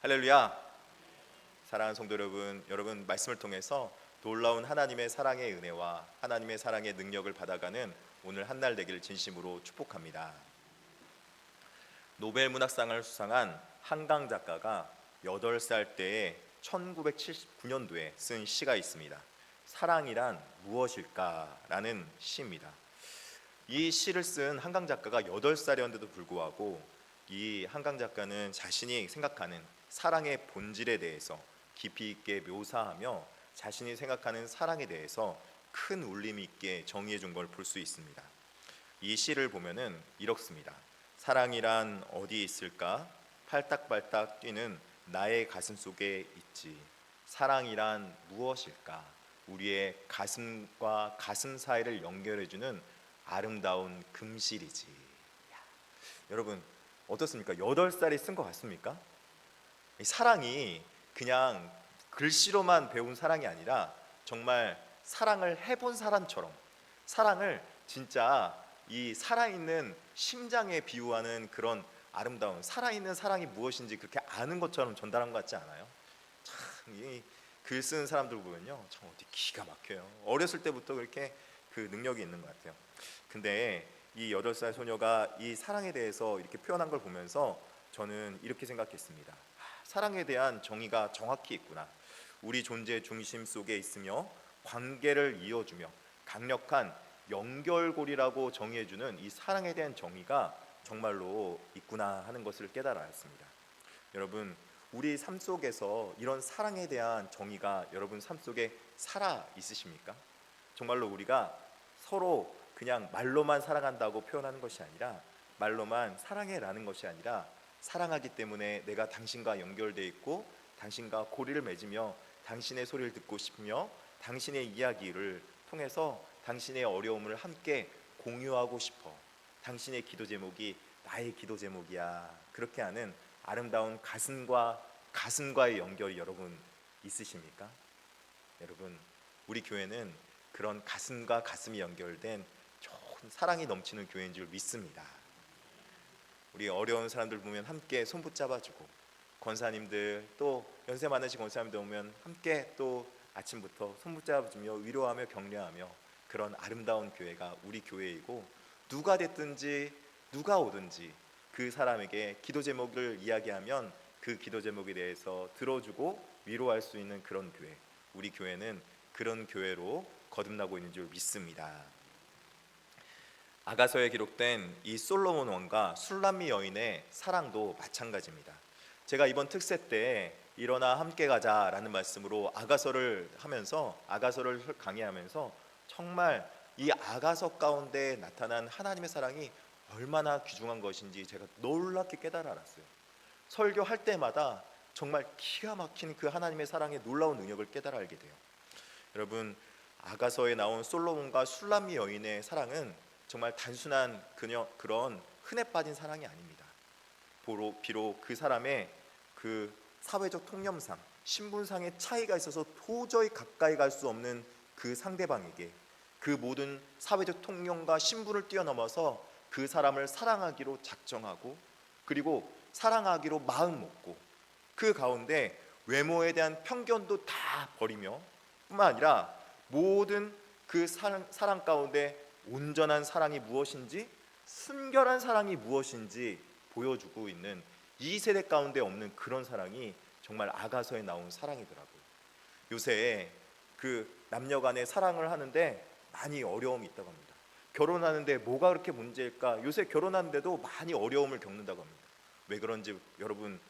할렐루야. 사랑하는 성도 여러분, 여러분 말씀을 통해서 놀라운 하나님의 사랑의 은혜와 하나님의 사랑의 능력을 받아가는 오늘 한날 되기를 진심으로 축복합니다. 노벨 문학상을 수상한 한강 작가가 8살 때에 1979년도에 쓴 시가 있습니다. 사랑이란 무엇일까라는 시입니다. 이 시를 쓴 한강 작가가 8살이었는데도 불구하고 이 한강 작가는 자신이 생각하는 사랑의 본질에 대해서 깊이 있게 묘사하며 자신이 생각하는 사랑에 대해서 큰 울림 있게 정의해 준 걸 볼 수 있습니다. 이 시를 보면은 이렇습니다. 사랑이란 어디 있을까? 팔딱팔딱 뛰는 나의 가슴 속에 있지. 사랑이란 무엇일까? 우리의 가슴과 가슴 사이를 연결해 주는 아름다운 금실이지. 여러분 어떻습니까? 8살이 쓴 것 같습니까? 사랑이 그냥 글씨로만 배운 사랑이 아니라 정말 사랑을 해본 사람처럼 사랑을 진짜 이 살아있는 심장에 비유하는 그런 아름다운 살아있는 사랑이 무엇인지 그렇게 아는 것처럼 전달한 것 같지 않아요? 참 이 글 쓰는 사람들 보면요 참 어디 기가 막혀요. 어렸을 때부터 그렇게 그 능력이 있는 것 같아요. 근데 이 8살 소녀가 이 사랑에 대해서 이렇게 표현한 걸 보면서 저는 이렇게 생각했습니다. 사랑에 대한 정의가 정확히 있구나. 우리 존재의 중심 속에 있으며 관계를 이어주며 강력한 연결고리라고 정의해주는 이 사랑에 대한 정의가 정말로 있구나 하는 것을 깨달았습니다. 여러분 우리 삶 속에서 이런 사랑에 대한 정의가 여러분 삶 속에 살아 있으십니까? 정말로 우리가 서로 그냥 말로만 사랑한다고 표현하는 것이 아니라 말로만 사랑해라는 것이 아니라 사랑하기 때문에 내가 당신과 연결되어 있고 당신과 고리를 맺으며 당신의 소리를 듣고 싶으며 당신의 이야기를 통해서 당신의 어려움을 함께 공유하고 싶어. 당신의 기도 제목이 나의 기도 제목이야. 그렇게 하는 아름다운 가슴과 가슴과의 연결이 여러분 있으십니까? 여러분 우리 교회는 그런 가슴과 가슴이 연결된 좋은 사랑이 넘치는 교회인 줄 믿습니다. 우리 어려운 사람들 보면 함께 손 붙잡아주고 권사님들 또 연세 많으신 권사님들 오면 함께 또 아침부터 손 붙잡아주며 위로하며 격려하며 그런 아름다운 교회가 우리 교회이고 누가 됐든지 누가 오든지 그 사람에게 기도 제목을 이야기하면 그 기도 제목에 대해서 들어주고 위로할 수 있는 그런 교회, 우리 교회는 그런 교회로 거듭나고 있는 줄 믿습니다. 아가서에 기록된 이 솔로몬 왕과 술람미 여인의 사랑도 마찬가지입니다. 제가 이번 특세 때 일어나 함께 가자라는 말씀으로 아가서를 강의하면서 정말 이 아가서 가운데 나타난 하나님의 사랑이 얼마나 귀중한 것인지 제가 놀랍게 깨달아 알았어요. 설교할 때마다 정말 기가 막힌 그 하나님의 사랑의 놀라운 능력을 깨달아 알게 돼요. 여러분 아가서에 나온 솔로몬과 술람미 여인의 사랑은 정말 단순한 그런 흔해 빠진 사랑이 아닙니다. 비록 그 사람의 그 사회적 통념상 신분상의 차이가 있어서 도저히 가까이 갈 수 없는 그 상대방에게 그 모든 사회적 통념과 신분을 뛰어넘어서 그 사람을 사랑하기로 작정하고 그리고 사랑하기로 마음 먹고 그 가운데 외모에 대한 편견도 다 버리며 뿐만 아니라 모든 그 사랑 가운데 온전한 사랑이 무엇인지 순결한 사랑이 무엇인지 보여주고 있는 이 세대 가운데 없는 그런 사랑이 정말 아가서에 나온 사랑이더라고요. 요새 그 남녀 간의 사랑을 하는데 많이 어려움이 있다고 합니다. 결혼하는데 뭐가 그렇게 문제일까? 요새 결혼하는데도 많이 어려움을 겪는다고 합니다. 왜 그런지 여러분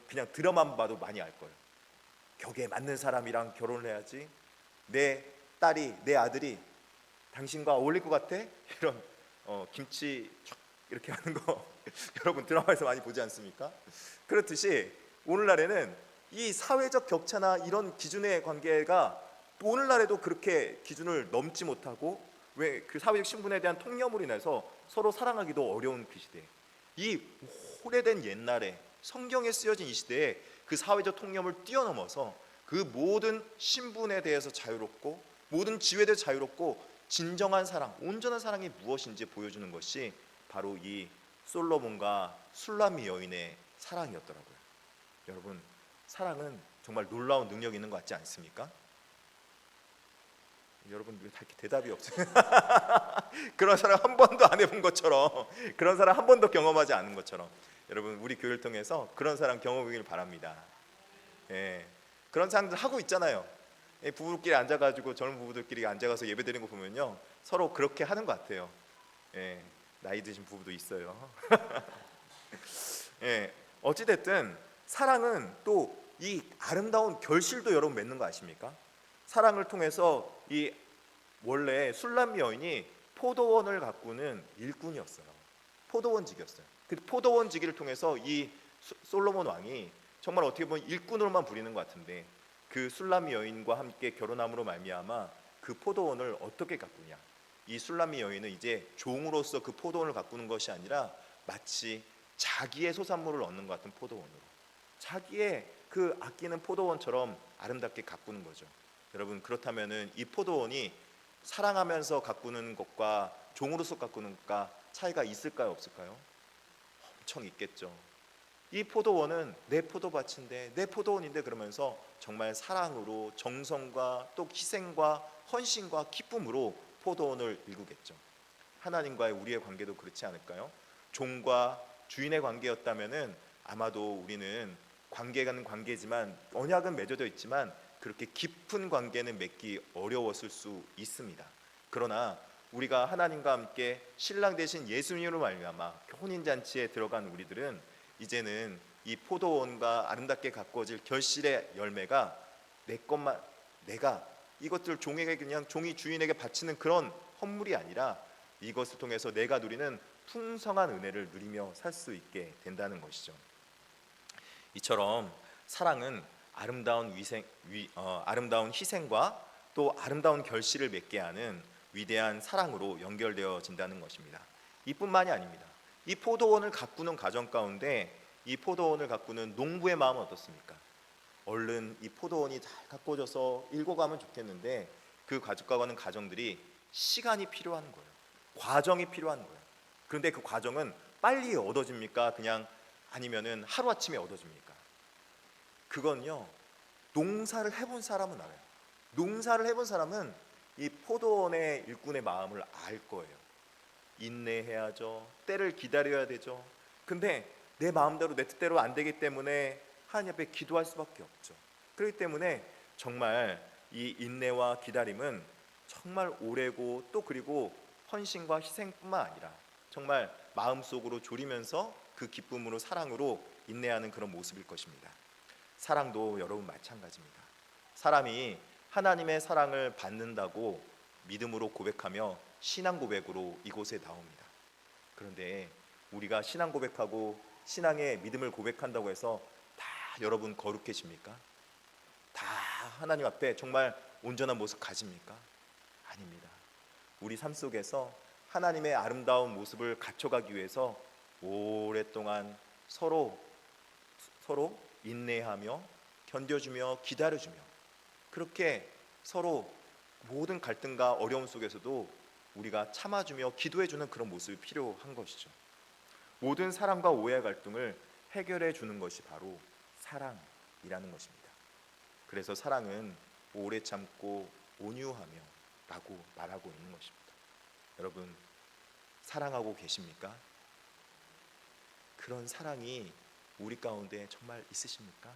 그냥 드라마만 봐도 많이 알 거예요. 격에 맞는 사람이랑 결혼을 해야지 내 딸이 내 아들이 당신과 어울릴 것 같아? 이런 김치 이렇게 하는 거 여러분 드라마에서 많이 보지 않습니까? 그렇듯이 오늘날에는 이 사회적 격차나 이런 기준의 관계가 오늘날에도 그렇게 기준을 넘지 못하고 왜 그 사회적 신분에 대한 통념으로 인해서 서로 사랑하기도 어려운 그 시대, 이 오래된 옛날에 성경에 쓰여진 이 시대에 그 사회적 통념을 뛰어넘어서 그 모든 신분에 대해서 자유롭고 모든 지위에 대해서 자유롭고 진정한 사랑, 온전한 사랑이 무엇인지 보여주는 것이 바로 이 솔로몬과 술람미 여인의 사랑이었더라고요. 여러분, 사랑은 정말 놀라운 능력이 있는 것 같지 않습니까? 여러분 왜 이렇게 대답이 없어요? 그런 사람 한 번도 안 해본 것처럼, 그런 사람 한 번도 경험하지 않은 것처럼, 여러분 우리 교회를 통해서 그런 사람 경험하길 바랍니다. 예, 그런 사람들 하고 있잖아요. 예, 부부끼리 앉아가지고 젊은 부부들끼리 앉아가서 예배드리는 거 보면요, 서로 그렇게 하는 것 같아요. 예, 나이 드신 부부도 있어요. 예, 어찌 됐든 사랑은 또 이 아름다운 결실도 여러분 맺는 거 아십니까? 사랑을 통해서 이 원래 술람 여인이 포도원을 가꾸는 일꾼이었어요. 포도원직이었어요. 그 포도원직을 통해서 이 솔로몬 왕이 정말 어떻게 보면 일꾼으로만 부리는 것 같은데, 그 술람 여인과 함께 결혼함으로 말미암아 그 포도원을 어떻게 가꾸냐? 이 술람 여인은 이제 종으로서 그 포도원을 가꾸는 것이 아니라 마치 자기의 소산물을 얻는 것 같은 포도원으로, 자기의 그 아끼는 포도원처럼 아름답게 가꾸는 거죠. 여러분, 그렇다면은 이 포도원이 사랑하면서 가꾸는 것과 종으로서 가꾸는 것과 차이가 있을까요, 없을까요? 엄청 있겠죠. 이 포도원은 내 포도밭인데, 내 포도원인데, 그러면서 정말 사랑으로 정성과 또 희생과 헌신과 기쁨으로 포도원을 일구겠죠. 하나님과의 우리의 관계도 그렇지 않을까요? 종과 주인의 관계였다면은 아마도 우리는 관계는 관계지만, 언약은 맺어져 있지만 그렇게 깊은 관계는 맺기 어려웠을 수 있습니다. 그러나 우리가 하나님과 함께 신랑 대신 예수님으로 말미암아 혼인잔치에 들어간 우리들은 이제는 이 포도원과 아름답게 가꾸어질 결실의 열매가 내 것만, 내가 이것들 종에게, 그냥 종이 주인에게 바치는 그런 헌물이 아니라 이것을 통해서 내가 누리는 풍성한 은혜를 누리며 살 수 있게 된다는 것이죠. 이처럼 사랑은 아름다운 희생과 또 아름다운 결실을 맺게 하는 위대한 사랑으로 연결되어진다는 것입니다. 이뿐만이 아닙니다. 이 포도원을 가꾸는 가정 가운데 이 포도원을 가꾸는 농부의 마음은 어떻습니까? 얼른 이 포도원이 잘 가꿔져서 읽어가면 좋겠는데, 그 가져가는 가정들이 시간이 필요한 거예요. 과정이 필요한 거예요. 그런데 그 과정은 빨리 얻어집니까? 그냥 아니면은 하루아침에 얻어집니까? 그건요, 농사를 해본 사람은 알아요. 농사를 해본 사람은 이 포도원의 일꾼의 마음을 알 거예요. 인내해야죠. 때를 기다려야 되죠. 근데 내 마음대로 내 뜻대로 안 되기 때문에 하나님 앞에 기도할 수밖에 없죠. 그렇기 때문에 정말 이 인내와 기다림은 정말 오래고, 또 그리고 헌신과 희생뿐만 아니라 정말 마음속으로 졸이면서 그 기쁨으로, 사랑으로 인내하는 그런 모습일 것입니다. 사랑도 여러분 마찬가지입니다. 사람이 하나님의 사랑을 받는다고 믿음으로 고백하며 신앙 고백으로 이곳에 나옵니다. 그런데 우리가 신앙 고백하고 신앙의 믿음을 고백한다고 해서 다 여러분 거룩해집니까? 다 하나님 앞에 정말 온전한 모습 가집니까? 아닙니다. 우리 삶 속에서 하나님의 아름다운 모습을 갖춰가기 위해서 오랫동안 서로 인내하며 견뎌주며 기다려주며, 그렇게 서로 모든 갈등과 어려움 속에서도 우리가 참아주며 기도해주는 그런 모습이 필요한 것이죠. 모든 사랑과 오해 갈등을 해결해 주는 것이 바로 사랑이라는 것입니다. 그래서 사랑은 오래 참고 온유하며 라고 말하고 있는 것입니다. 여러분, 사랑하고 계십니까? 그런 사랑이 우리 가운데 정말 있으십니까?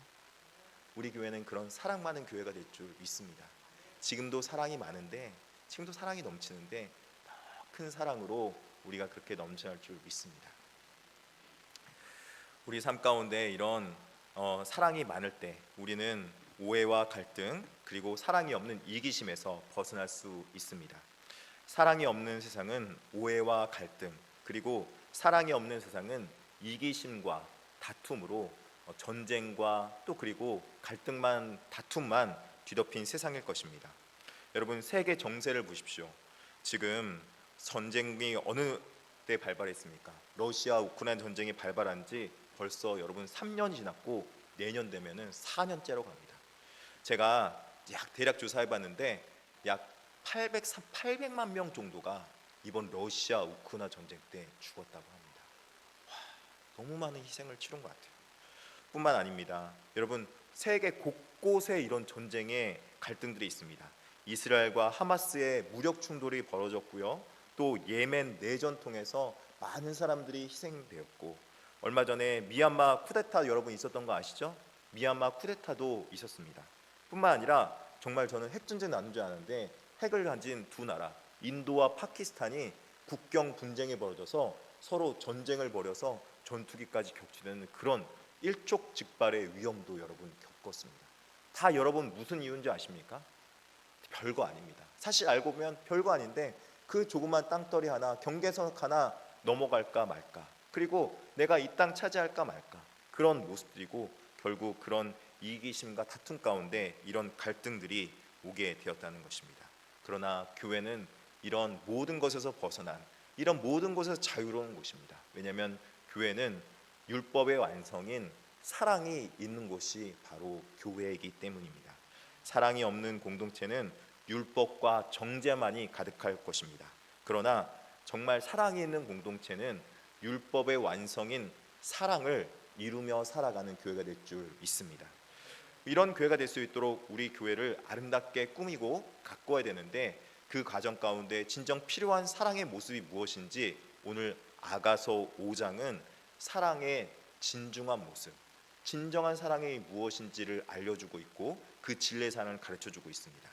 우리 교회는 그런 사랑 많은 교회가 될 줄 믿습니다. 지금도 사랑이 많은데, 지금도 사랑이 넘치는데 더 큰 사랑으로 우리가 그렇게 넘쳐날 줄 믿습니다. 우리 삶 가운데 이런 사랑이 많을 때 우리는 오해와 갈등, 그리고 사랑이 없는 이기심에서 벗어날 수 있습니다. 사랑이 없는 세상은 오해와 갈등, 그리고 사랑이 없는 세상은 이기심과 다툼으로 전쟁과 또 그리고 갈등만, 다툼만 뒤덮인 세상일 것입니다. 여러분, 세계 정세를 보십시오. 지금 전쟁이 어느 때 발발했습니까? 러시아 우크라이나 전쟁이 발발한 지 벌써 여러분 3년이 지났고, 내년 되면은 4년째로 갑니다. 제가 대략 조사해 봤는데 약 800만 명 정도가 이번 러시아 우크라이나 전쟁 때 죽었다고 합니다. 와, 너무 많은 희생을 치른 것 같아요. 뿐만 아닙니다. 여러분, 세계 곳곳에 이런 전쟁의 갈등들이 있습니다. 이스라엘과 하마스의 무력 충돌이 벌어졌고요. 또 예멘 내전 통해서 많은 사람들이 희생되었고, 얼마 전에 미얀마 쿠데타 여러분 있었던 거 아시죠? 미얀마 쿠데타도 있었습니다. 뿐만 아니라 정말 저는 핵전쟁 나는 줄 아는데 핵을 가진 두 나라 인도와 파키스탄이 국경 분쟁이 벌어져서 서로 전쟁을 벌여서 전투기까지 격추되는 그런 일촉즉발의 위험도 여러분 겪었습니다. 다 여러분 무슨 이유인지 아십니까? 별거 아닙니다. 사실 알고 보면 별거 아닌데 그 조그만 땅덩이 하나, 경계선 하나 넘어갈까 말까, 그리고 내가 이 땅 차지할까 말까, 그런 모습들이고 결국 그런 이기심과 다툼 가운데 이런 갈등들이 오게 되었다는 것입니다. 그러나 교회는 이런 모든 것에서 벗어난, 이런 모든 것에서 자유로운 곳입니다. 왜냐하면 교회는 율법의 완성인 사랑이 있는 곳이 바로 교회이기 때문입니다. 사랑이 없는 공동체는 율법과 정죄만이 가득할 것입니다. 그러나 정말 사랑이 있는 공동체는 율법의 완성인 사랑을 이루며 살아가는 교회가 될 줄 믿습니다. 이런 교회가 될 수 있도록 우리 교회를 아름답게 꾸미고 가꿔야 되는데, 그 과정 가운데 진정 필요한 사랑의 모습이 무엇인지 오늘 아가서 5장은 사랑의 진중한 모습, 진정한 사랑이 무엇인지를 알려주고 있고 그 진리의 사랑을 가르쳐주고 있습니다.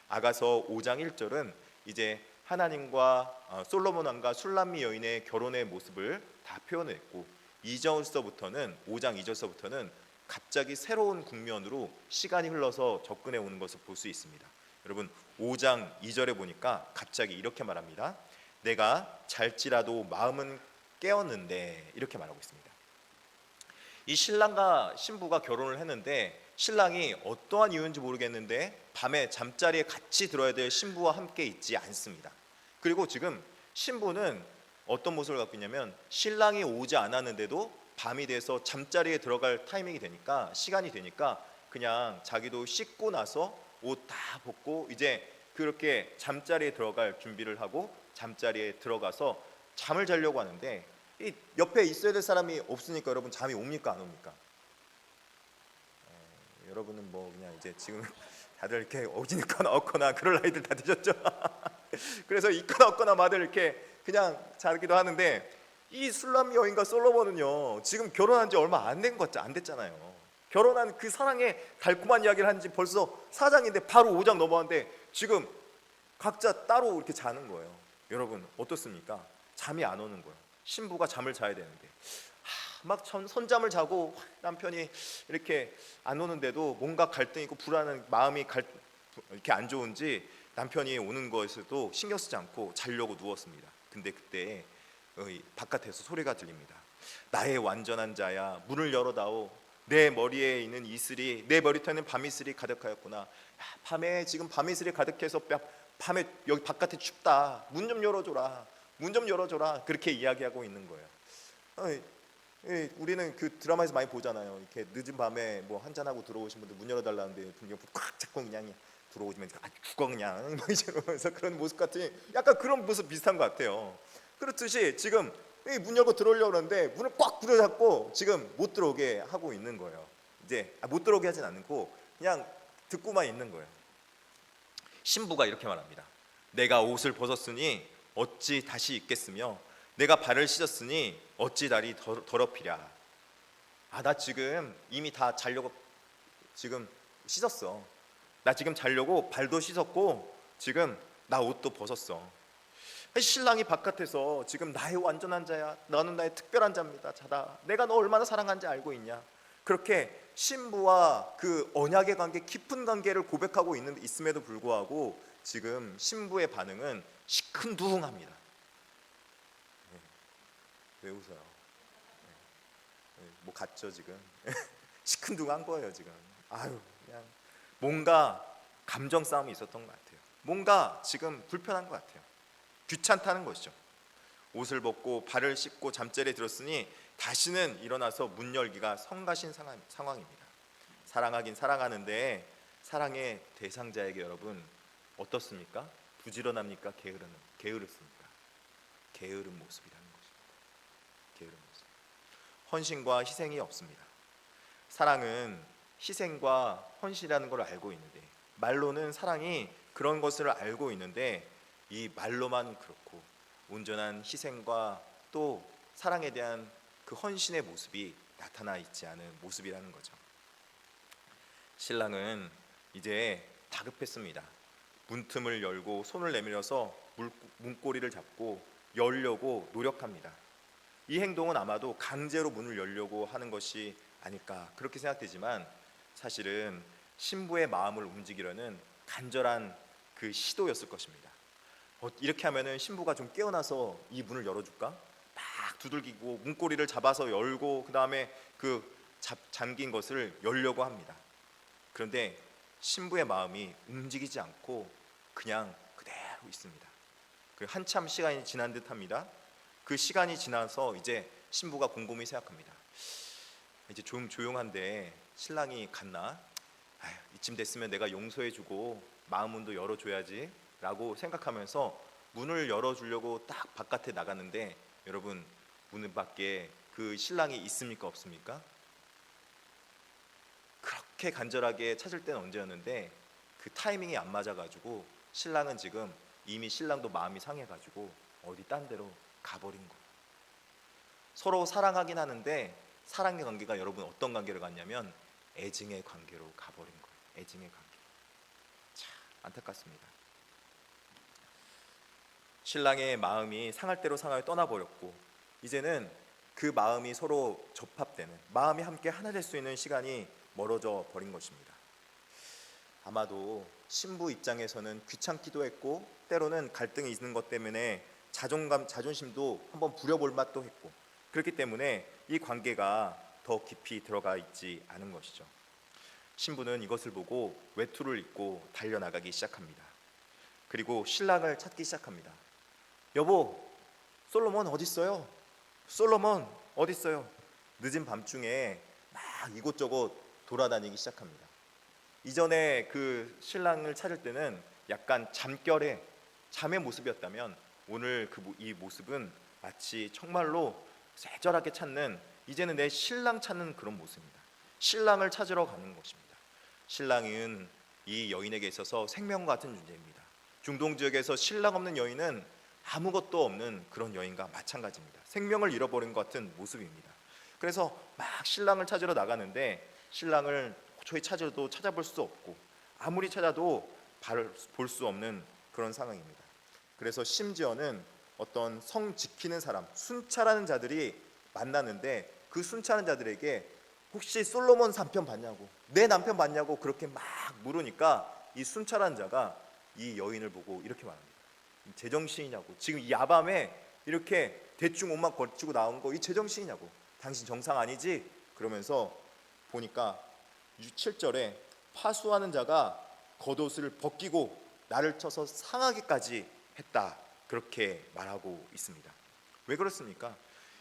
아가서 5장 1절은 이제 하나님과 솔로몬 왕과 술람미 여인의 결혼의 모습을 다 표현했고, 2절서부터는 5장 2절서부터는 갑자기 새로운 국면으로 시간이 흘러서 접근해 오는 것을 볼 수 있습니다. 여러분, 5장 2절에 보니까 갑자기 이렇게 말합니다. 내가 잘지라도 마음은 깨었는데, 이렇게 말하고 있습니다. 이 신랑과 신부가 결혼을 했는데 신랑이 어떠한 이유인지 모르겠는데 밤에 잠자리에 같이 들어야 될 신부와 함께 있지 않습니다. 그리고 지금 신부는 어떤 모습을 갖고 있냐면, 신랑이 오지 않았는데도 밤이 돼서 잠자리에 들어갈 타이밍이 되니까, 시간이 되니까 그냥 자기도 씻고 나서 옷 다 벗고 이제 그렇게 잠자리에 들어갈 준비를 하고 잠자리에 들어가서 잠을 자려고 하는데, 이 옆에 있어야 될 사람이 없으니까 여러분 잠이 옵니까 안 옵니까? 여러분은 뭐 그냥 이제 지금 다들 이렇게 어지니거나 없거나 그럴 나이들 다 되셨죠? 그래서 있거나 없거나 마들 이렇게 그냥 자기도 하는데, 이 술람 여인과 솔로몬은요 지금 결혼한 지 얼마 안 됐잖아요. 결혼한 그 사랑의 달콤한 이야기를 한 지 벌써 4장인데 바로 5장 넘어왔는데 지금 각자 따로 이렇게 자는 거예요. 여러분 어떻습니까? 잠이 안 오는 거예요. 신부가 잠을 자야 되는데 막 선잠을 자고 남편이 이렇게 안 오는데도 뭔가 갈등이 있고 불안한 마음이 이렇게 안 좋은지 남편이 오는 것에도 신경 쓰지 않고 자려고 누웠습니다. 근데 그때 바깥에서 소리가 들립니다. 나의 완전한 자야, 문을 열어다오. 내 머리에 있는 이슬이, 내 머리털에는 밤이슬이 가득하였구나. 밤에 지금 밤이슬이 가득해서 밤에 여기 바깥에 춥다. 문 좀 열어줘라. 문 좀 열어줘라. 그렇게 이야기하고 있는 거예요. 우리는 그 드라마에서 많이 보잖아요. 이렇게 늦은 밤에 뭐 한잔하고 들어오신 분들 문 열어달라는데 분명 꽉 잡고 그냥 들어오시면 죽어 그냥 막 이러면서 그런 모습 같으니 약간 그런 모습 비슷한 것 같아요. 그렇듯이 지금 문 열고 들어오려고 하는데 문을 꽉 부여잡고 지금 못 들어오게 하고 있는 거예요. 이제 못 들어오게 하진 않고 그냥 듣고만 있는 거예요. 신부가 이렇게 말합니다. 내가 옷을 벗었으니 어찌 다시 입겠으며 내가 발을 씻었으니 어찌 다리 더럽히랴. 나 지금 이미 다 자려고 지금 씻었어. 나 지금 자려고 발도 씻었고 지금 나 옷도 벗었어. 신랑이 바깥에서 지금 나의 완전한 자야, 너는 나의 특별한 자입니다, 자다, 내가 너 얼마나 사랑하는지 알고 있냐, 그렇게 신부와 그 언약의 관계, 깊은 관계를 고백하고 있음에도 불구하고 지금 신부의 반응은 시큰둥합니다. 왜 웃어요? 뭐 같죠 지금? 시큰둥한 거예요 지금. 그냥 뭔가 감정 싸움이 있었던 것 같아요. 뭔가 지금 불편한 것 같아요. 귀찮다는 것이죠. 옷을 벗고 발을 씻고 잠자리에 들었으니 다시는 일어나서 문 열기가 성가신 상황입니다. 사랑하긴 사랑하는데 사랑의 대상자에게 여러분 어떻습니까? 부지런합니까? 게으르습니까? 게으른 모습이라는 것입니다. 게으른 모습. 헌신과 희생이 없습니다. 사랑은 희생과 헌신이라는 걸 알고 있는데, 말로는 사랑이 그런 것을 알고 있는데 이 말로만 그렇고 온전한 희생과 또 사랑에 대한 그 헌신의 모습이 나타나 있지 않은 모습이라는 거죠. 신랑은 이제 다급했습니다. 문틈을 열고 손을 내밀어서 문고리를 잡고 열려고 노력합니다. 이 행동은 아마도 강제로 문을 열려고 하는 것이 아닐까 그렇게 생각되지만, 사실은 신부의 마음을 움직이려는 간절한 그 시도였을 것입니다. 이렇게 하면은 신부가 좀 깨어나서 이 문을 열어줄까? 막 두들기고 문고리를 잡아서 열고 그 다음에 그 잠긴 것을 열려고 합니다. 그런데 신부의 마음이 움직이지 않고 그냥 그대로 있습니다. 한참 시간이 지난 듯합니다. 그 시간이 지나서 이제 신부가 곰곰이 생각합니다. 이제 좀 조용한데 신랑이 갔나? 이쯤 됐으면 내가 용서해주고 마음 문도 열어줘야지 라고 생각하면서 문을 열어주려고 딱 바깥에 나갔는데, 여러분 문 밖에 그 신랑이 있습니까 없습니까? 그렇게 간절하게 찾을 때는 언제였는데 그 타이밍이 안 맞아가지고 신랑은 지금 이미 신랑도 마음이 상해가지고 어디 딴 데로 가버린 거예요. 서로 사랑하긴 하는데 사랑의 관계가 여러분 어떤 관계로 갔냐면 애증의 관계로 가버린 거예요. 애증의 관계. 참 안타깝습니다. 신랑의 마음이 상할 대로 상하여 떠나버렸고, 이제는 그 마음이 서로 접합되는, 마음이 함께 하나 될 수 있는 시간이 멀어져 버린 것입니다. 아마도 신부 입장에서는 귀찮기도 했고 때로는 갈등이 있는 것 때문에 자존심도 한번 부려볼 맛도 했고, 그렇기 때문에 이 관계가 더 깊이 들어가 있지 않은 것이죠. 신부는 이것을 보고 외투를 입고 달려나가기 시작합니다. 그리고 신랑을 찾기 시작합니다. 여보, 솔로몬 어디 있어요? 솔로몬 어디 있어요? 늦은 밤중에 막 이곳저곳 돌아다니기 시작합니다. 이전에 그 신랑을 찾을 때는 약간 잠의 모습이었다면 오늘 이 모습은 마치 정말로 애절하게 찾는, 이제는 내 신랑 찾는 그런 모습입니다. 신랑을 찾으러 가는 것입니다. 신랑은 이 여인에게 있어서 생명과 같은 존재입니다. 중동 지역에서 신랑 없는 여인은 아무것도 없는 그런 여인과 마찬가지입니다. 생명을 잃어버린 것 같은 모습입니다. 그래서 막 신랑을 찾으러 나가는데 신랑을 도저히 찾아도 찾아볼 수 없고 아무리 찾아도 볼 수 없는 그런 상황입니다. 그래서 심지어는 어떤 성 지키는 사람, 순찰하는 자들이 만나는데 그 순찰하는 자들에게 혹시 솔로몬 남편 봤냐고, 내 남편 봤냐고 그렇게 막 물으니까 이 순찰하는 자가 이 여인을 보고 이렇게 말합니다. 제정신이냐고, 지금 이 야밤에 이렇게 대충 옷만 걸치고 나온 거 이 제정신이냐고, 당신 정상 아니지? 그러면서 보니까 7절에 파수하는 자가 겉옷을 벗기고 나를 쳐서 상하게까지 했다, 그렇게 말하고 있습니다. 왜 그렇습니까?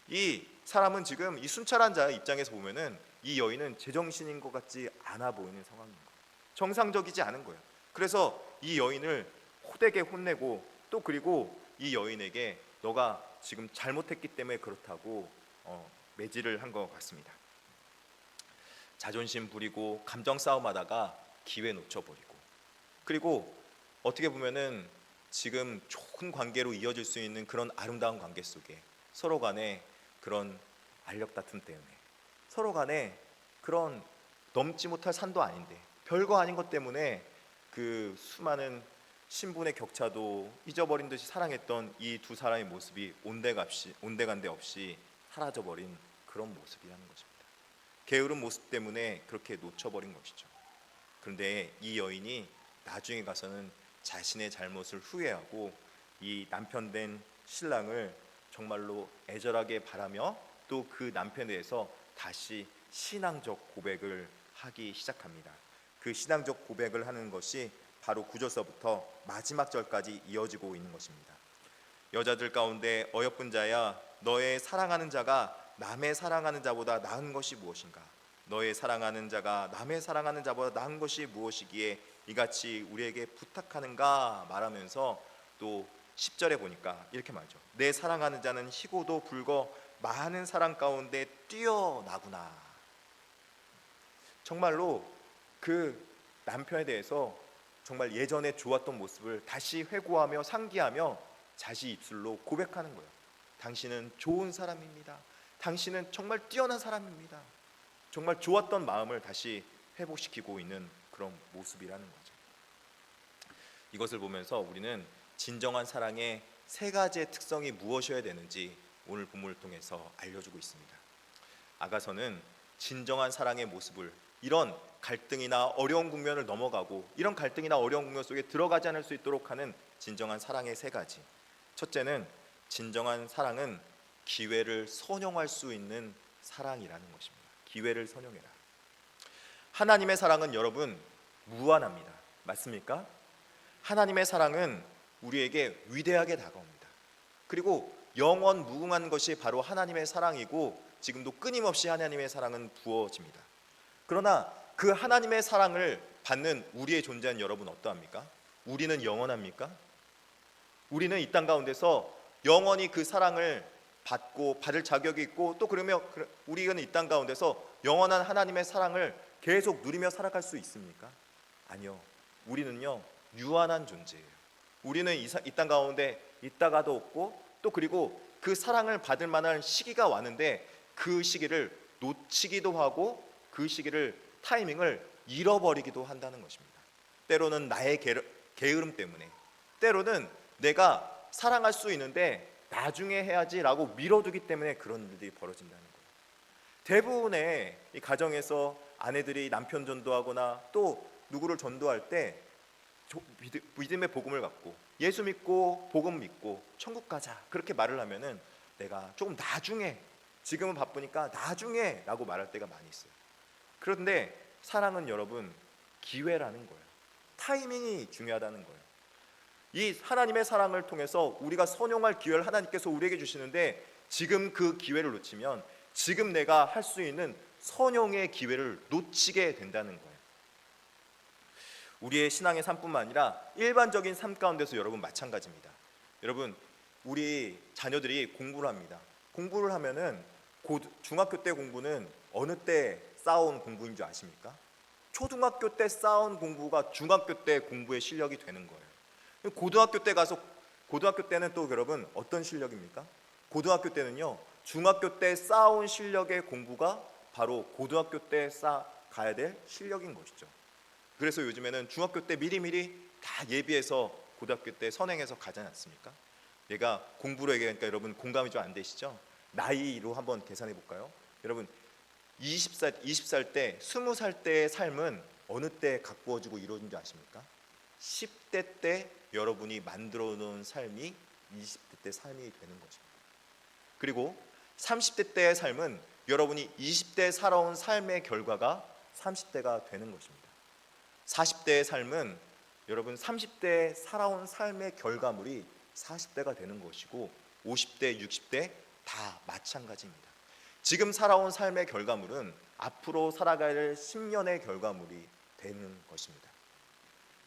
이 사람은 지금 이 순찰한 자의 입장에서 보면은 이 여인은 제정신인 것 같지 않아 보이는 상황인 거예요. 정상적이지 않은 거예요. 그래서 이 여인을 호되게 혼내고 또 그리고 이 여인에게 너가 지금 잘못했기 때문에 그렇다고 매질을 한 것 같습니다. 자존심 부리고 감정 싸움하다가 기회 놓쳐버리고, 그리고 어떻게 보면은 지금 좋은 관계로 이어질 수 있는 그런 아름다운 관계 속에 서로 간에 그런 알력 다툼 때문에, 서로 간에 그런 넘지 못할 산도 아닌데 별거 아닌 것 때문에 그 수많은 신분의 격차도 잊어버린 듯이 사랑했던 이 두 사람의 모습이 온데간데 없이 사라져버린 그런 모습이라는 것입니다. 게으른 모습 때문에 그렇게 놓쳐버린 것이죠. 그런데 이 여인이 나중에 가서는 자신의 잘못을 후회하고 이 남편 된 신랑을 정말로 애절하게 바라며 또 그 남편에 대해서 다시 신앙적 고백을 하기 시작합니다. 그 신앙적 고백을 하는 것이 바로 9절서부터 마지막 절까지 이어지고 있는 것입니다. 여자들 가운데 어여쁜 자야, 너의 사랑하는 자가 남의 사랑하는 자보다 나은 것이 무엇인가? 너의 사랑하는 자가 남의 사랑하는 자보다 나은 것이 무엇이기에 이같이 우리에게 부탁하는가 말하면서 또 10절에 보니까 이렇게 말하죠. 내 사랑하는 자는 희고도 불거 많은 사랑 가운데 뛰어나구나. 정말로 그 남편에 대해서 정말 예전에 좋았던 모습을 다시 회고하며 상기하며 자기 입술로 고백하는 거예요. 당신은 좋은 사람입니다. 당신은 정말 뛰어난 사람입니다. 정말 좋았던 마음을 다시 회복시키고 있는 그런 모습이라는 거죠. 이것을 보면서 우리는 진정한 사랑의 세 가지의 특성이 무엇이어야 되는지 오늘 본문을 통해서 알려주고 있습니다. 아가서는 진정한 사랑의 모습을 이런 갈등이나 어려운 국면을 넘어가고 이런 갈등이나 어려운 국면 속에 들어가지 않을 수 있도록 하는 진정한 사랑의 세 가지. 첫째는 진정한 사랑은 기회를 선용할 수 있는 사랑이라는 것입니다. 기회를 선용해라. 하나님의 사랑은 여러분 무한합니다. 맞습니까? 하나님의 사랑은 우리에게 위대하게 다가옵니다. 그리고 영원 무궁한 것이 바로 하나님의 사랑이고 지금도 끊임없이 하나님의 사랑은 부어집니다. 그러나 그 하나님의 사랑을 받는 우리의 존재는 여러분 어떠합니까? 우리는 영원합니까? 우리는 이 땅 가운데서 영원히 그 사랑을 받고 받을 자격이 있고 또 그러면 우리는 이 땅 가운데서 영원한 하나님의 사랑을 계속 누리며 살아갈 수 있습니까? 아니요. 우리는요 유한한 존재예요. 우리는 이 땅 가운데 있다가도 없고 또 그리고 그 사랑을 받을 만한 시기가 왔는데 그 시기를 놓치기도 하고 그 시기를 타이밍을 잃어버리기도 한다는 것입니다. 때로는 나의 게으름 때문에, 때로는 내가 사랑할 수 있는데 나중에 해야지라고 미뤄두기 때문에 그런 일들이 벌어진다는 거예요. 대부분의 이 가정에서 아내들이 남편 전도하거나 또 누구를 전도할 때 믿음의 복음을 갖고 예수 믿고 복음 믿고 천국 가자 그렇게 말을 하면은 내가 조금 나중에, 지금은 바쁘니까 나중에 라고 말할 때가 많이 있어요. 그런데 사랑은 여러분 기회라는 거예요. 타이밍이 중요하다는 거예요. 이 하나님의 사랑을 통해서 우리가 선용할 기회를 하나님께서 우리에게 주시는데 지금 그 기회를 놓치면 지금 내가 할 수 있는 선용의 기회를 놓치게 된다는 거예요. 우리의 신앙의 삶뿐만 아니라 일반적인 삶 가운데서 여러분 마찬가지입니다. 여러분 우리 자녀들이 공부를 합니다. 공부를 하면은 중학교 때 공부는 어느 때 쌓아온 공부인 줄 아십니까? 초등학교 때 쌓아온 공부가 중학교 때 공부의 실력이 되는 거예요. 고등학교 때 가서 고등학교 때는 또 여러분 어떤 실력입니까? 고등학교 때는요 중학교 때 쌓아온 실력의 공부가 바로 고등학교 때 쌓아가야 될 실력인 것이죠. 그래서 요즘에는 중학교 때 미리미리 다 예비해서 고등학교 때 선행해서 가지 않습니까? 얘가 공부로 얘기하니까 여러분 공감이 좀 안 되시죠? 나이로 한번 계산해 볼까요? 여러분 20살 때 20살 때의 삶은 어느 때 가꾸어지고 이루어진 줄 아십니까? 10대 때 여러분이 만들어 놓은 삶이 20대 때 삶이 되는 거죠. 그리고 30대 때의 삶은 여러분이 20대 살아온 삶의 결과가 30대가 되는 것입니다. 40대의 삶은 여러분 30대 살아온 삶의 결과물이 40대가 되는 것이고 50대, 60대 다 마찬가지입니다. 지금 살아온 삶의 결과물은 앞으로 살아가야 할 10년의 결과물이 되는 것입니다.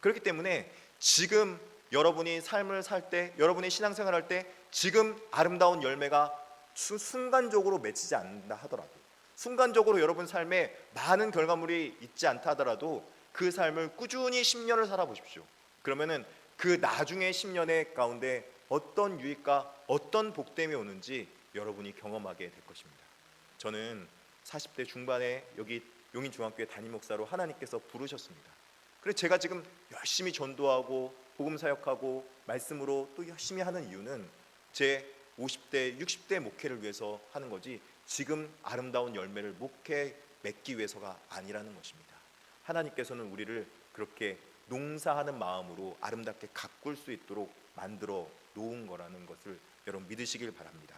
그렇기 때문에 지금 여러분이 삶을 살 때, 여러분이 신앙생활 할 때 지금 아름다운 열매가 순간적으로 맺히지 않는다 하더라도, 순간적으로 여러분 삶에 많은 결과물이 있지 않다 하더라도 그 삶을 꾸준히 10년을 살아보십시오. 그러면은 그 나중에 10년의 가운데 어떤 유익과 어떤 복됨이 오는지 여러분이 경험하게 될 것입니다. 저는 40대 중반에 여기 용인중학교의 담임 목사로 하나님께서 부르셨습니다. 그래서 제가 지금 열심히 전도하고 복음 사역하고 말씀으로 또 열심히 하는 이유는 제 50대, 60대 목회를 위해서 하는 거지 지금 아름다운 열매를 맺기 위해서가 아니라는 것입니다. 하나님께서는 우리를 그렇게 농사하는 마음으로 아름답게 가꿀 수 있도록 만들어 놓은 거라는 것을 여러분 믿으시길 바랍니다.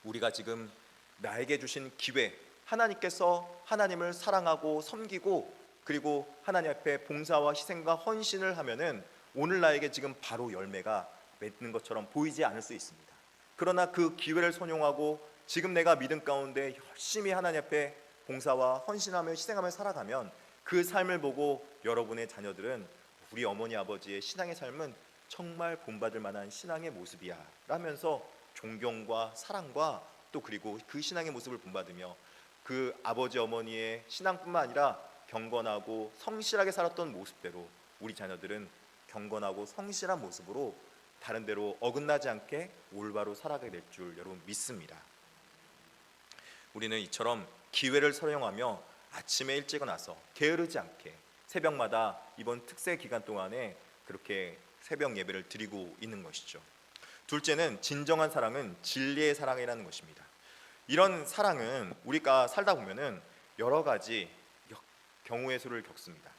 우리가 지금 나에게 주신 기회, 하나님께서 하나님을 사랑하고 섬기고 그리고 하나님 앞에 봉사와 희생과 헌신을 하면은 오늘 나에게 지금 바로 열매가 맺는 것처럼 보이지 않을 수 있습니다. 그러나 그 기회를 선용하고 지금 내가 믿음 가운데 열심히 하나님 앞에 봉사와 헌신하며 희생하며 살아가면 그 삶을 보고 여러분의 자녀들은 우리 어머니 아버지의 신앙의 삶은 정말 본받을 만한 신앙의 모습이야 라면서 존경과 사랑과 또 그리고 그 신앙의 모습을 본받으며 그 아버지 어머니의 신앙뿐만 아니라 경건하고 성실하게 살았던 모습대로 우리 자녀들은 경건하고 성실한 모습으로 다른 데로 어긋나지 않게 올바로 살아가게 될 줄 여러분 믿습니다. 우리는 이처럼 기회를 활용하며 아침에 일찍 일어나서 게으르지 않게 새벽마다 이번 특세 기간 동안에 그렇게 새벽 예배를 드리고 있는 것이죠. 둘째는 진정한 사랑은 진리의 사랑이라는 것입니다. 이런 사랑은 우리가 살다 보면은 여러 가지 경우의 수를 겪습니다.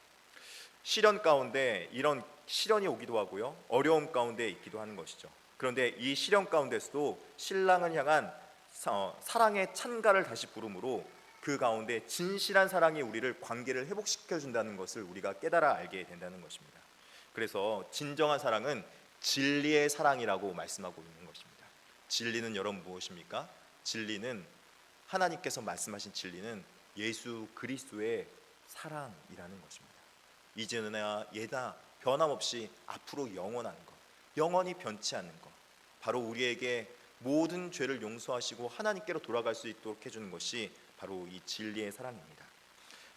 시련 가운데 이런 시련이 오기도 하고요, 어려움 가운데 있기도 하는 것이죠. 그런데 이 시련 가운데서도 신랑을 향한 사랑의 찬가를 다시 부름으로 그 가운데 진실한 사랑이 우리를 관계를 회복시켜 준다는 것을 우리가 깨달아 알게 된다는 것입니다. 그래서 진정한 사랑은 진리의 사랑이라고 말씀하고 있는 것입니다. 진리는 여러분 무엇입니까? 진리는 하나님께서 말씀하신 진리는 예수 그리스도의 사랑이라는 것입니다. 이제나 예나 변함없이 앞으로 영원한 것, 영원히 변치 않는 것, 바로 우리에게 모든 죄를 용서하시고 하나님께로 돌아갈 수 있도록 해주는 것이 바로 이 진리의 사랑입니다.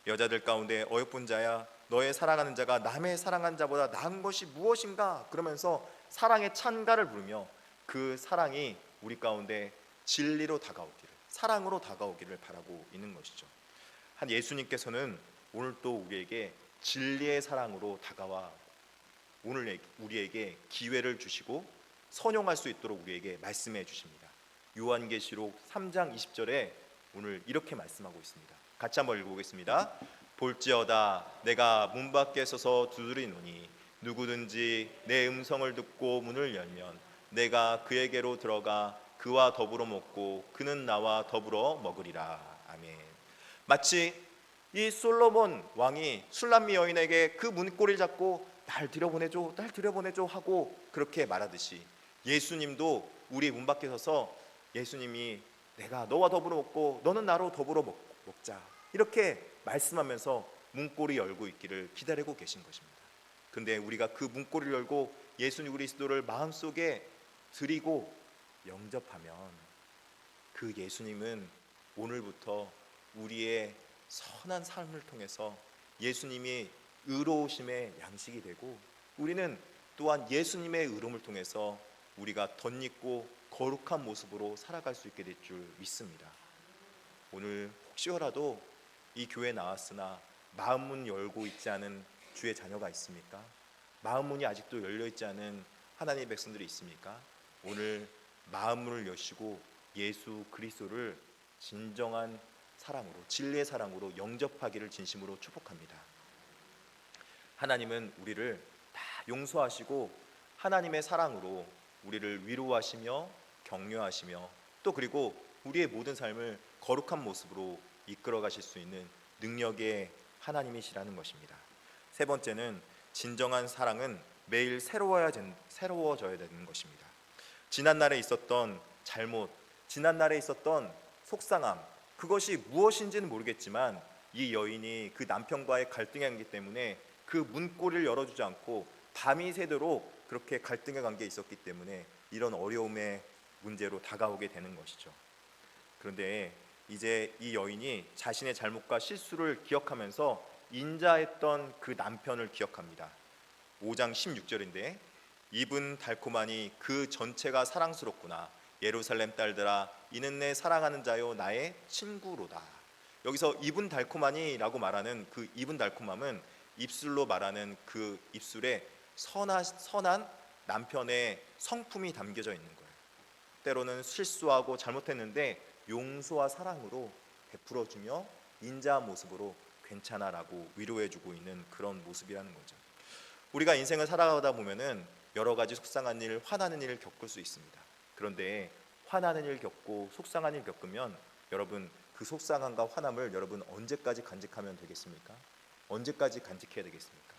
여자들 가운데 어여쁜 자야, 너의 사랑하는 자가 남의 사랑한 자보다 나은 것이 무엇인가? 그러면서 사랑의 찬가를 부르며 그 사랑이 우리 가운데 진리로 다가오기를, 사랑으로 다가오기를 바라고 있는 것이죠. 한 예수님께서는 오늘 또 우리에게 진리의 사랑으로 다가와 오늘 우리에게 기회를 주시고 선용할 수 있도록 우리에게 말씀해 주십니다. 요한계시록 3장 20절에 오늘 이렇게 말씀하고 있습니다. 같이 한번 읽어보겠습니다. 볼지어다 내가 문 밖에 서서 두드리노니 누구든지 내 음성을 듣고 문을 열면 내가 그에게로 들어가 그와 더불어 먹고 그는 나와 더불어 먹으리라. 아멘. 마치 이 솔로몬 왕이 술람미 여인에게 그 문고리를 잡고 날 들여보내줘, 날 들여보내줘 하고 그렇게 말하듯이 예수님도 우리 문 밖에 서서 예수님이 내가 너와 더불어 먹고 너는 나로 더불어 먹자 이렇게 말씀하면서 문고리 열고 있기를 기다리고 계신 것입니다. 근데 우리가 그 문고리를 열고 예수 그리스도를 마음속에 드리고 영접하면 그 예수님은 오늘부터 우리의 선한 삶을 통해서 예수님이 의로우심의 양식이 되고 우리는 또한 예수님의 의로움을 통해서 우리가 덧입고 거룩한 모습으로 살아갈 수 있게 될 줄 믿습니다. 오늘 혹시라도 이 교회에 나왔으나 마음문 열고 있지 않은 주의 자녀가 있습니까? 마음문이 아직도 열려 있지 않은 하나님의 백성들이 있습니까? 오늘 마음문을 여시고 예수 그리스도를 진정한 사랑으로, 진리의 사랑으로 영접하기를 진심으로 축복합니다. 하나님은 우리를 다 용서하시고 하나님의 사랑으로 우리를 위로하시며 격려하시며 또 그리고 우리의 모든 삶을 거룩한 모습으로 이끌어 가실 수 있는 능력의 하나님이시라는 것입니다. 세 번째는 진정한 사랑은 매일 새로워져야 되는 것입니다. 지난날에 있었던 잘못, 지난날에 있었던 속상함, 그것이 무엇인지는 모르겠지만 이 여인이 그 남편과의 갈등에 관계 때문에 그 문고리를 열어주지 않고 밤이 새도록 그렇게 갈등의 관계에 있었기 때문에 이런 어려움의 문제로 다가오게 되는 것이죠. 그런데 이제 이 여인이 자신의 잘못과 실수를 기억하면서 인자했던 그 남편을 기억합니다. 5장 16절인데 입은 달콤하니 그 전체가 사랑스럽구나. 예루살렘 딸들아 이는 내 사랑하는 자요 나의 친구로다. 여기서 입은 달콤하니라고 말하는 그 입은 달콤함은 입술로 말하는 그 입술에 선한 남편의 성품이 담겨져 있는 거예요. 때로는 실수하고 잘못했는데 용서와 사랑으로 베풀어주며 인자한 모습으로 괜찮아라고 위로해주고 있는 그런 모습이라는 거죠. 우리가 인생을 살아가다 보면은 여러 가지 속상한 일, 화나는 일을 겪을 수 있습니다. 그런데 화나는 일 겪고 속상한 일 겪으면 여러분 그 속상함과 화남을 여러분 언제까지 간직하면 되겠습니까? 언제까지 간직해야 되겠습니까?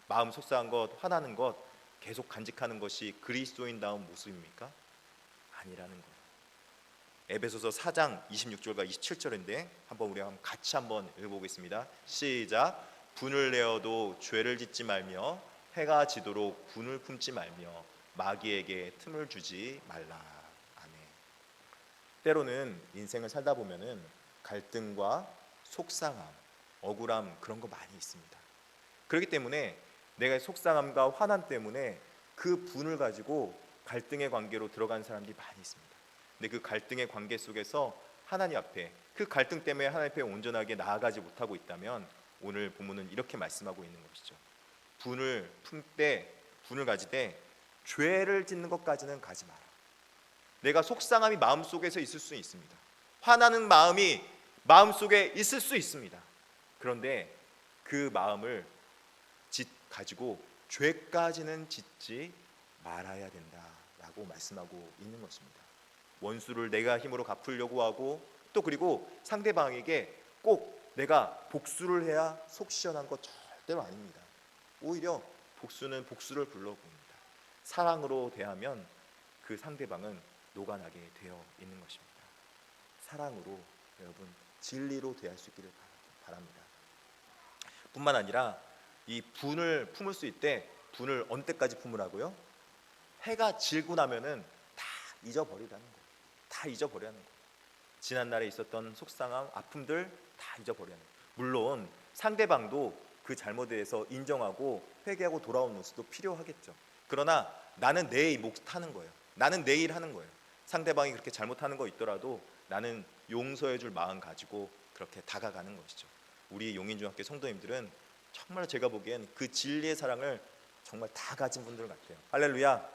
마음 속상한 것, 화나는 것 계속 간직하는 것이 그리스도인다운 모습입니까? 아니라는 거예요. 에베소서 4장 26절과 27절인데 한번 우리 같이 한번 읽어보겠습니다. 시작. 분을 내어도 죄를 짓지 말며 해가 지도록 분을 품지 말며 마귀에게 틈을 주지 말라. 아멘. 때로는 인생을 살다 보면은 갈등과 속상함, 억울함 그런 거 많이 있습니다. 그렇기 때문에 내가 속상함과 화난 때문에 그 분을 가지고 갈등의 관계로 들어간 사람들이 많이 있습니다. 근데 그 갈등의 관계 속에서 하나님 앞에 그 갈등 때문에 하나님 앞에 온전하게 나아가지 못하고 있다면 오늘 본문은 이렇게 말씀하고 있는 것이죠. 분을 품되 분을 가지되 죄를 짓는 것까지는 가지 마라. 내가 속상함이 마음속에서 있을 수 있습니다. 화나는 마음이 마음속에 있을 수 있습니다. 그런데 그 마음을 가지고 죄까지는 짓지 말아야 된다라고 말씀하고 있는 것입니다. 원수를 내가 힘으로 갚으려고 하고 또 그리고 상대방에게 꼭 내가 복수를 해야 속 시원한 거 절대로 아닙니다. 오히려 복수는 복수를 불러봅니다. 사랑으로 대하면 그 상대방은 녹아나게 되어 있는 것입니다. 사랑으로 여러분 진리로 대할 수 있기를 바랍니다. 뿐만 아니라 이 분을 품을 수 있대 분을 언제까지 품으라고요? 해가 지고 나면은 다 잊어버리라는 거예요. 다 잊어버리라는 거예요. 지난날에 있었던 속상함, 아픔들 다 잊어버리라는 거예요. 물론 상대방도 그 잘못에 대해서 인정하고 회개하고 돌아오는 모습도 필요하겠죠. 그러나 나는 내 일 못하는 거예요. 나는 내 일 하는 거예요. 상대방이 그렇게 잘못하는 거 있더라도 나는 용서해 줄 마음 가지고 그렇게 다가가는 것이죠. 우리 용인중학교 성도님들은 정말 제가 보기엔 그 진리의 사랑을 정말 다 가진 분들 같아요. 할렐루야.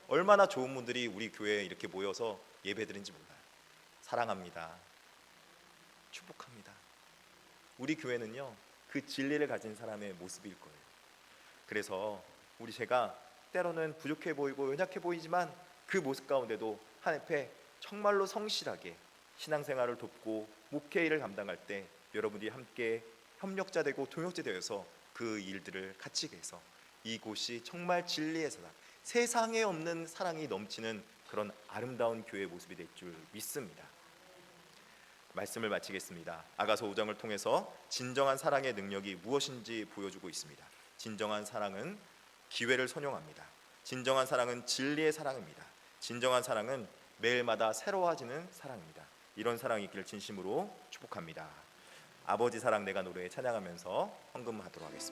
얼마나 좋은 분들이 우리 교회에 이렇게 모여서 예배드린지 몰라요. 사랑합니다. 축복합니다. 우리 교회는요 그 진리를 가진 사람의 모습일 거예요. 그래서 제가 때로는 부족해 보이고 연약해 보이지만 그 모습 가운데도 하나님 앞에 정말로 성실하게 신앙생활을 돕고 목회 일을 감당할 때 여러분들이 함께 협력자 되고 동역자 되어서 그 일들을 같이 해서 이곳이 정말 진리의 사랑, 세상에 없는 사랑이 넘치는 그런 아름다운 교회의 모습이 될 줄 믿습니다. 말씀을 마치겠습니다. 아가서 5장을 통해서 진정한 사랑의 능력이 무엇인지 보여주고 있습니다. 진정한 사랑은 기회를 선용합니다. 진정한 사랑은 진리의 사랑입니다. 진정한 사랑은 매일마다 새로워지는 사랑입니다. 이런 사랑이 있기를 진심으로 축복합니다. 아버지 사랑 내가 노래 찬양하면서 헌금하도록 하겠습니다.